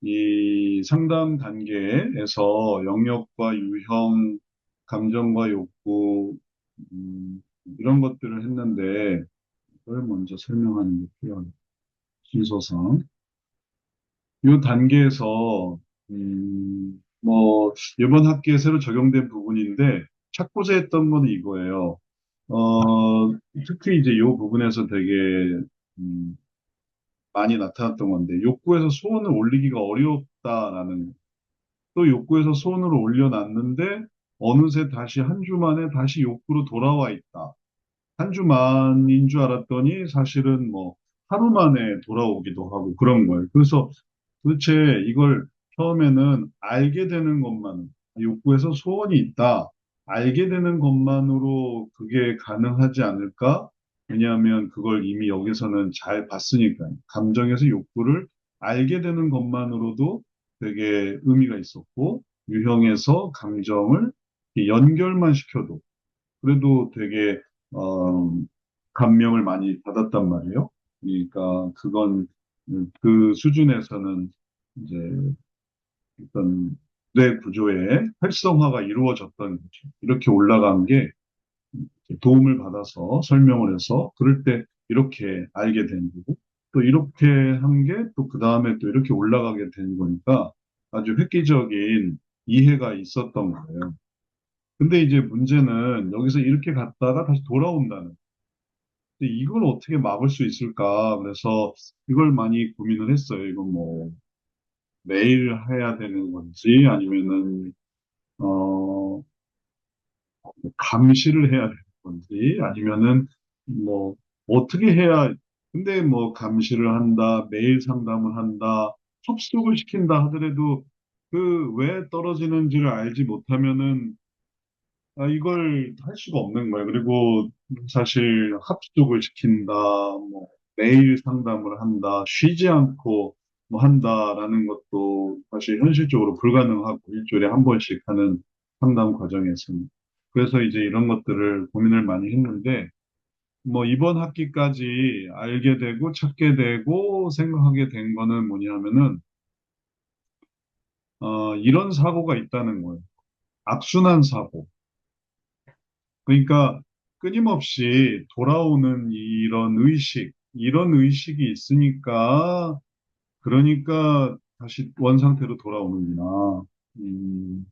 이 상담 단계에서 영역과 유형, 감정과 욕구, 이런 것들을 했는데, 이걸 먼저 설명하는 게 필요합니다. 순서상. 이 단계에서, 이번 학기에 새로 적용된 부분인데, 찾고자 했던 건 이거예요. 특히 이제 이 부분에서 되게, 음, 많이 나타났던 건데, 욕구에서 소원을 올리기가 어렵다라는, 또 욕구에서 소원을 올려놨는데, 어느새 다시 한 주 만에 다시 욕구로 돌아와 있다. 한 주 만인 줄 알았더니 사실은 뭐 하루 만에 돌아오기도 하고 그런 거예요. 그래서 도대체 이걸 처음에는 알게 되는 것만, 욕구에서 소원이 있다. 알게 되는 것만으로 그게 가능하지 않을까? 왜냐하면 그걸 이미 여기서는 잘 봤으니까요. 감정에서 욕구를 알게 되는 것만으로도 되게 의미가 있었고, 유형에서 감정을 연결만 시켜도 그래도 되게 어, 감명을 많이 받았단 말이에요. 그러니까 그건 그 수준에서는 이제 어떤 뇌 구조의 활성화가 이루어졌던 거죠. 이렇게 올라간 게 도움을 받아서 설명을 해서 그럴 때 이렇게 알게 된 거고 또 이렇게 한 게 또 그 다음에 또 이렇게 올라가게 된 거니까 아주 획기적인 이해가 있었던 거예요. 근데 이제 문제는 여기서 이렇게 갔다가 다시 돌아온다는. 근데 이걸 어떻게 막을 수 있을까? 그래서 이걸 많이 고민을 했어요. 이거 뭐 매일 해야 되는 건지 아니면은 어 감시를 해야 되는 건지 아니면은 뭐 어떻게 해야 근데 뭐 감시를 한다, 매일 상담을 한다, 합숙을 시킨다 하더라도 그 왜 떨어지는지를 알지 못하면은 이걸 할 수가 없는 거예요. 그리고 사실 합숙을 시킨다, 뭐 매일 상담을 한다, 쉬지 않고 뭐 한다라는 것도 사실 현실적으로 불가능하고 일주일에 한 번씩 하는 상담 과정에서는. 그래서 이제 이런 것들을 고민을 많이 했는데 뭐 이번 학기까지 알게 되고 찾게 되고 생각하게 된 거는 뭐냐면은 이런 사고가 있다는 거예요. 악순환 사고. 그러니까 끊임없이 돌아오는 이런 의식이 있으니까, 그러니까 다시 원상태로 돌아오는구나. 음,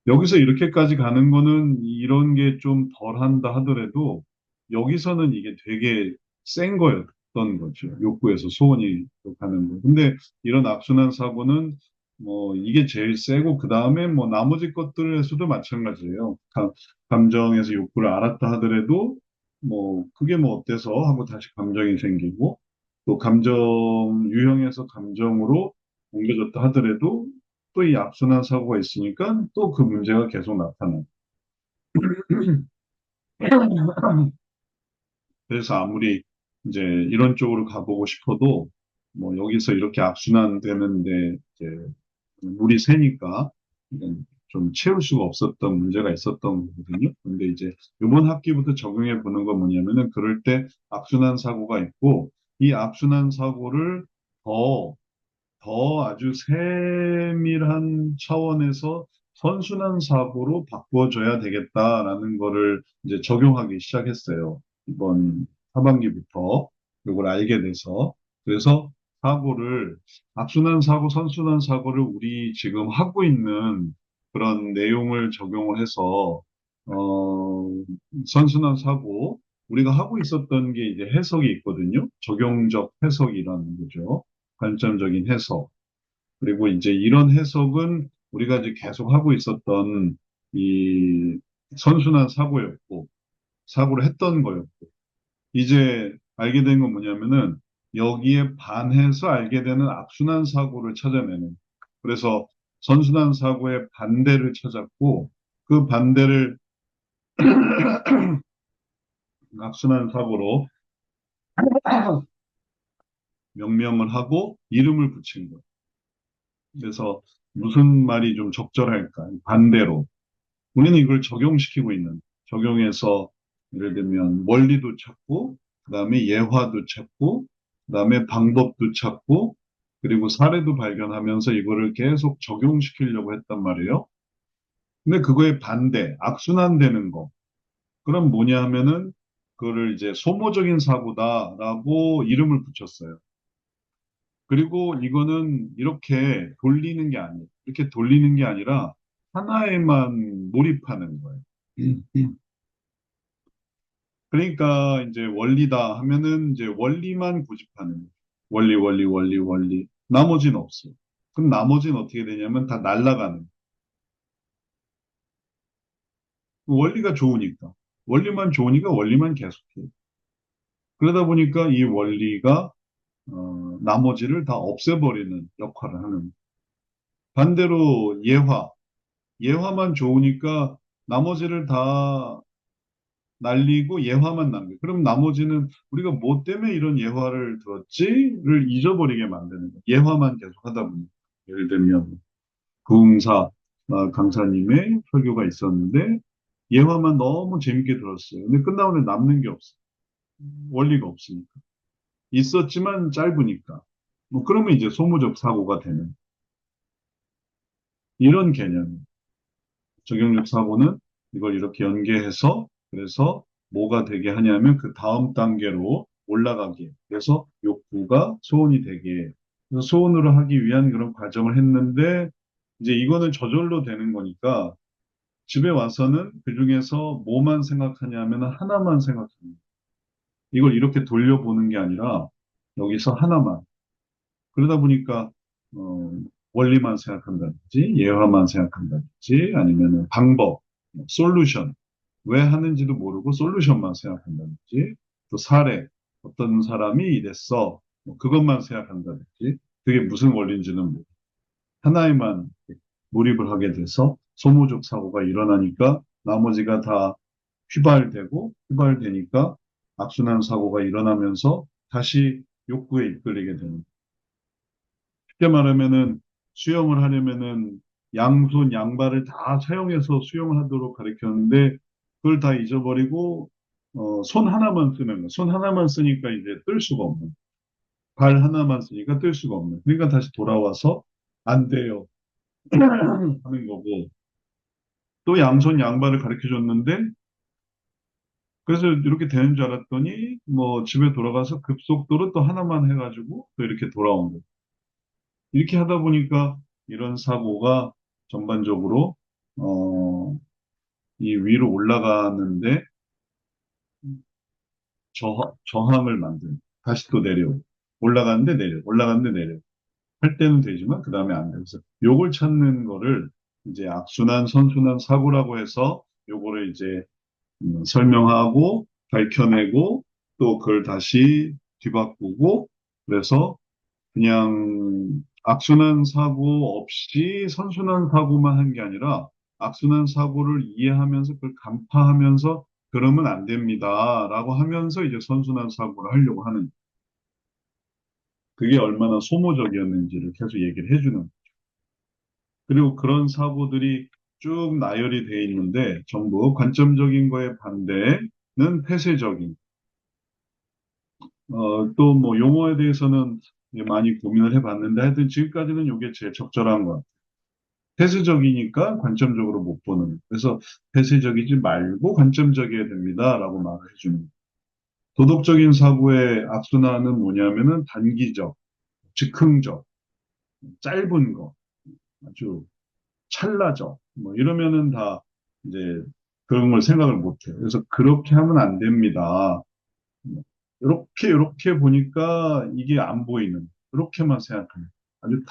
여기서 이렇게까지 가는 거는 이런 게 좀 덜한다 하더라도, 여기서는 이게 되게 센 거였던 거죠. 욕구에서 소원이 가는 거. 근데 이런 악순환 사고는 뭐 이게 제일 세고 그 다음에 뭐 나머지 것들에서도 마찬가지예요. 감정에서 욕구를 알았다 하더라도 뭐 그게 뭐 어때서 하고 다시 감정이 생기고 또 감정 유형에서 감정으로 옮겨졌다 하더라도 또 이 악순환 사고가 있으니까 또 그 문제가 계속 나타나요. 그래서 아무리 이제 이런 쪽으로 가보고 싶어도 뭐 여기서 이렇게 악순환 되는데 이제 물이 새니까 이건 좀 채울 수가 없었던 문제가 있었던 거거든요. 근데 이제 이번 학기부터 적용해 보는 건 뭐냐면은 그럴 때 악순환 사고가 있고 이 악순환 사고를 더, 더 아주 세밀한 차원에서 선순환 사고로 바꿔줘야 되겠다라는 거를 이제 적용하기 시작했어요. 이번 하반기부터 이걸 알게 돼서. 그래서 사고를, 악순환 사고, 선순환 사고를 우리 지금 하고 있는 그런 내용을 적용을 해서, 어, 선순환 사고, 우리가 하고 있었던 게 이제 해석이 있거든요. 적용적 해석이라는 거죠. 관점적인 해석. 그리고 이제 이런 해석은 우리가 이제 계속 하고 있었던 이 선순환 사고였고, 사고를 했던 거였고, 이제 알게 된 건 뭐냐면은 여기에 반해서 알게 되는 악순환 사고를 찾아내는. 그래서 선순환 사고의 반대를 찾았고, 그 반대를 악순환 사고로 명명을 하고 이름을 붙인 거예요. 그래서 무슨 말이 좀 적절할까? 반대로. 우리는 이걸 적용시키고 있는, 적용해서 예를 들면 원리도 찾고, 그 다음에 예화도 찾고, 그 다음에 방법도 찾고, 그리고 사례도 발견하면서 이거를 계속 적용시키려고 했단 말이에요. 근데 그거에 반대, 악순환되는 거. 그럼 뭐냐 하면은 그거를 이제 소모적인 사고다라고 이름을 붙였어요. 그리고 이거는 이렇게 돌리는 게 아니에요. 이렇게 돌리는 게 아니라 하나에만 몰입하는 거예요. 그러니까 이제 원리다 하면은 이제 원리만 고집하는 거예요. 원리, 원리, 원리, 원리. 나머지는 없어요. 그럼 나머지는 어떻게 되냐면 다 날아가는 거예요. 원리가 좋으니까. 원리만 좋으니까 원리만 계속해요. 그러다 보니까 이 원리가 나머지를 다 없애버리는 역할을 하는 거예요. 반대로 예화만 좋으니까 나머지를 다 날리고 예화만 남겨. 그럼 나머지는 우리가 뭐 때문에 이런 예화를 들었지를 잊어버리게 만드는 거예요. 예화만 계속 하다 보니. 예를 들면 부흥사 강사님의 설교가 있었는데 예화만 너무 재밌게 들었어요. 근데 끝나고 는 남는 게 없어요. 원리가 없으니까. 있었지만 짧으니까. 뭐 그러면 이제 소모적 사고가 되는 이런 개념. 적용력 사고는 이걸 이렇게 연계해서 그래서 뭐가 되게 하냐면 그 다음 단계로 올라가게. 그래서 욕구가 소원이 되게. 그래서 소원으로 하기 위한 그런 과정을 했는데 이제 이거는 저절로 되는 거니까 집에 와서는 그 중에서 뭐만 생각하냐면 하나만 생각합니다. 이걸 이렇게 돌려보는 게 아니라 여기서 하나만. 그러다 보니까 어, 원리만 생각한다든지 예화만 생각한다든지 아니면 방법, 솔루션 왜 하는지도 모르고 솔루션만 생각한다든지 또 사례 어떤 사람이 이랬어 뭐 그것만 생각한다든지 그게 무슨 원리인지는 모르고 하나에만 몰입을 하게 돼서 소모적 사고가 일어나니까 나머지가 다 휘발되니까 악순환 사고가 일어나면서 다시 욕구에 이끌리게 되는 쉽게 말하면은 수영을 하려면은 양손 양발을 다 사용해서 수영을 하도록 가르쳤는데 그걸 다 잊어버리고 손 하나만 쓰는 거. 손 하나만 쓰니까 이제 뜰 수가 없는. 발 하나만 쓰니까 뜰 수가 없는. 그러니까 다시 돌아와서 안 돼요 하는 거고 또 양손 양발을 가르쳐 줬는데 그래서 이렇게 되는 줄 알았더니 뭐 집에 돌아가서 급속도로 또 하나만 해가지고 또 이렇게 돌아온 거예요. 이렇게 하다 보니까 이런 사고가 전반적으로 이 위로 올라가는데 저항을 만드는 다시 또 내려오고 올라가는데 내려 올라가는데 내려 할 때는 되지만 그 다음에 안 돼. 그래서 요걸 찾는 거를 이제 악순환 선순환 사고라고 해서 요거를 이제 설명하고 밝혀내고 또 그걸 다시 뒤바꾸고 그래서 그냥 악순환 사고 없이 선순환 사고만 한 게 아니라 악순환 사고를 이해하면서 그걸 간파하면서 그러면 안 됩니다라고 하면서 이제 선순환 사고를 하려고 하는 그게 얼마나 소모적이었는지를 계속 얘기를 해주는 그리고 그런 사고들이 쭉 나열이 돼 있는데 전부 관점적인 거에 반대는 폐쇄적인 또 뭐 용어에 대해서는 이제 많이 고민을 해봤는데 하여튼 지금까지는 이게 제일 적절한 것 같아요. 폐쇄적이니까 관점적으로 못 보는. 그래서 폐쇄적이지 말고 관점적이어야 됩니다라고 말을 해주는. 도덕적인 사고의 악순환은 뭐냐면은 단기적, 즉흥적, 짧은 거, 아주 찰나적, 뭐 이러면은 다 이제 그런 걸 생각을 못 해요. 그래서 그렇게 하면 안 됩니다. 이렇게 보니까 이게 안 보이는, 이렇게만 생각하는. 아주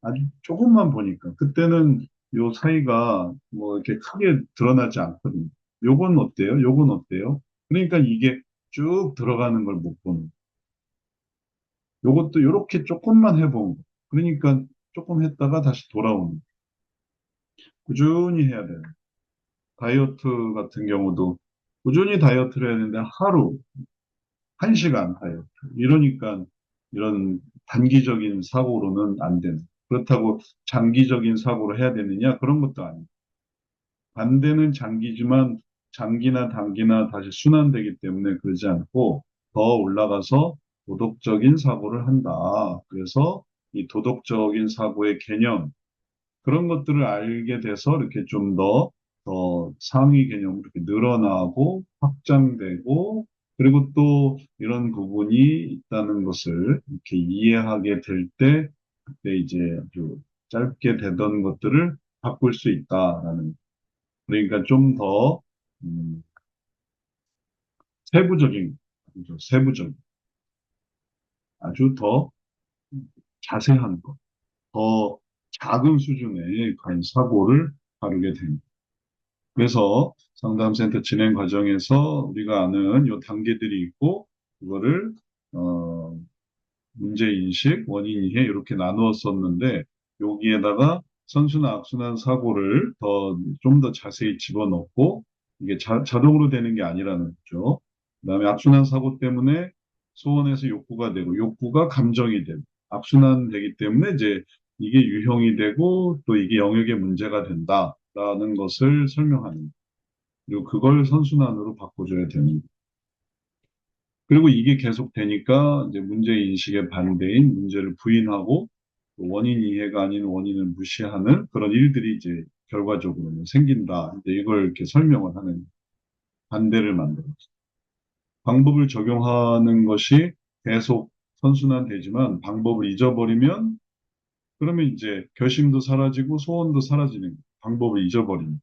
아주 조금만 보니까. 그때는 요 사이가 뭐 이렇게 크게 드러나지 않거든요. 요건 어때요? 요건 어때요? 그러니까 이게 쭉 들어가는 걸 못 보는. 요것도 이렇게 조금만 해본 거. 그러니까 조금 했다가 다시 돌아오는. 꾸준히 해야 돼요. 다이어트 같은 경우도 꾸준히 다이어트를 해야 되는데 하루, 한 시간 다이어트. 이러니까 이런 단기적인 사고로는 안 되는. 그렇다고 장기적인 사고를 해야 되느냐? 그런 것도 아니에요. 반대는 장기지만 장기나 단기나 다시 순환되기 때문에 그러지 않고 더 올라가서 도덕적인 사고를 한다. 그래서 이 도덕적인 사고의 개념, 그런 것들을 알게 돼서 이렇게 좀 더 상위 개념으로 이렇게 늘어나고 확장되고 그리고 또 이런 부분이 있다는 것을 이렇게 이해하게 될 때 그때 이제 아주 짧게 되던 것들을 바꿀 수 있다라는 그러니까 좀 더 세부적인 세부적 아주 더 자세한 것, 더 작은 수준의 과연 사고를 다루게 됩니다. 그래서 상담센터 진행 과정에서 우리가 아는 요 단계들이 있고, 그거를, 어, 문제인식, 원인이해 이렇게 나누었었는데, 여기에다가 선순환, 악순환 사고를 좀 더 자세히 집어넣고, 이게 자동으로 되는 게 아니라는 거죠. 그다음에 악순환 사고 때문에 소원에서 욕구가 되고, 욕구가 감정이 되고, 악순환 되기 때문에 이제 이게 유형이 되고, 또 이게 영역의 문제가 된다라는 것을 설명하는 그리고 그걸 선순환으로 바꿔줘야 되는 거예요. 그리고 이게 계속 되니까 이제 문제 인식의 반대인 문제를 부인하고 원인 이해가 아닌 원인을 무시하는 그런 일들이 이제 결과적으로 생긴다. 이제 이걸 이렇게 설명을 하는 반대를 만들어요. 방법을 적용하는 것이 계속 선순환되지만 방법을 잊어버리면 그러면 이제 결심도 사라지고 소원도 사라지는 거예요. 방법을 잊어버리면.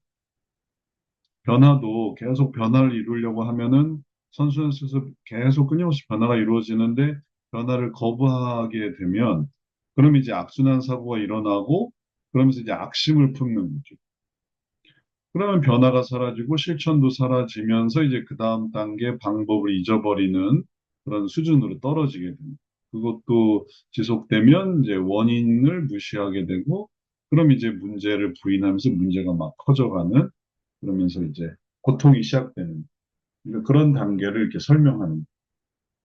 변화도 계속 변화를 이루려고 하면은 선순환에서 계속 끊임없이 변화가 이루어지는데 변화를 거부하게 되면 그럼 이제 악순환 사고가 일어나고 그러면서 이제 악심을 품는 거죠. 그러면 변화가 사라지고 실천도 사라지면서 이제 그 다음 단계 방법을 잊어버리는 그런 수준으로 떨어지게 됩니다. 그것도 지속되면 이제 원인을 무시하게 되고 그럼 이제 문제를 부인하면서 문제가 막 커져가는 그러면서 이제 고통이 시작되는 그러니까 그런 단계를 이렇게 설명하는